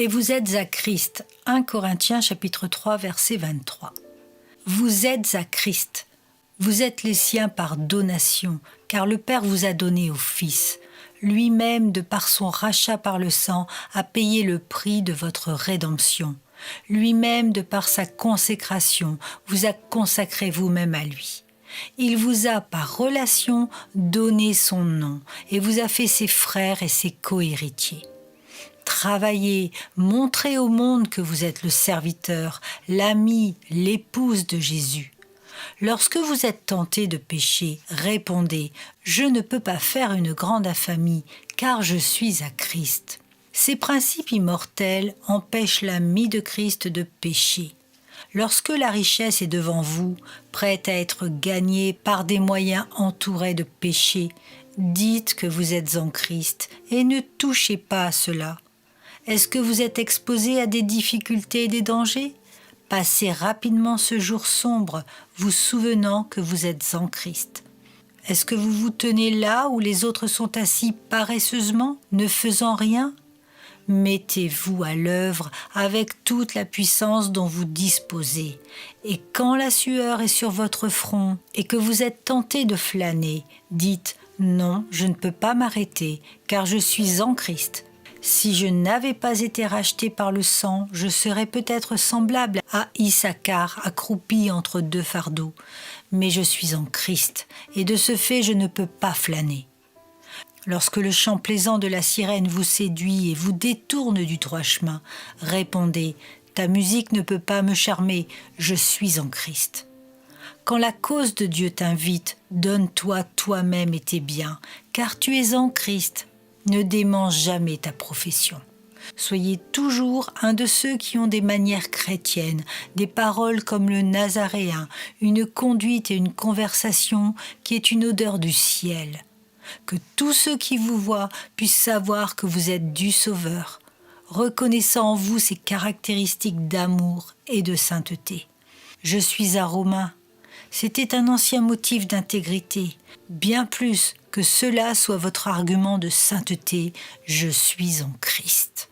Et vous êtes à Christ. 1 Corinthiens chapitre 3 verset 23. Vous êtes à Christ. Vous êtes les siens par donation, car le Père vous a donné au Fils. Lui-même, de par son rachat par le sang, a payé le prix de votre rédemption. Lui-même, de par sa consécration, vous a consacré vous-même à lui. Il vous a, par relation, donné son nom et vous a fait ses frères et ses co-héritiers. Travaillez, montrez au monde que vous êtes le serviteur, l'ami, l'épouse de Jésus. Lorsque vous êtes tenté de pécher, répondez « Je ne peux pas faire une grande infamie, car je suis à Christ ». Ces principes immortels empêchent l'ami de Christ de pécher. Lorsque la richesse est devant vous, prête à être gagnée par des moyens entourés de péché, dites que vous êtes en Christ et ne touchez pas à cela. Est-ce que vous êtes exposé à des difficultés et des dangers ? Passez rapidement ce jour sombre, vous souvenant que vous êtes en Christ. Est-ce que vous vous tenez là où les autres sont assis paresseusement, ne faisant rien ? Mettez-vous à l'œuvre avec toute la puissance dont vous disposez. Et quand la sueur est sur votre front et que vous êtes tenté de flâner, dites « Non, je ne peux pas m'arrêter, car je suis en Christ ». Si je n'avais pas été racheté par le sang, je serais peut-être semblable à Issacar, accroupi entre deux fardeaux. Mais je suis en Christ, et de ce fait je ne peux pas flâner. Lorsque le chant plaisant de la sirène vous séduit et vous détourne du droit chemin, répondez « Ta musique ne peut pas me charmer, je suis en Christ ». Quand la cause de Dieu t'invite, donne-toi toi-même et tes biens, car tu es en Christ. Ne dément jamais ta profession. Soyez toujours un de ceux qui ont des manières chrétiennes, des paroles comme le Nazaréen, une conduite et une conversation qui est une odeur du ciel. Que tous ceux qui vous voient puissent savoir que vous êtes du Sauveur, reconnaissant en vous ses caractéristiques d'amour et de sainteté. Je suis un Romain. C'était un ancien motif d'intégrité, bien plus que cela soit votre argument de sainteté, je suis en Christ.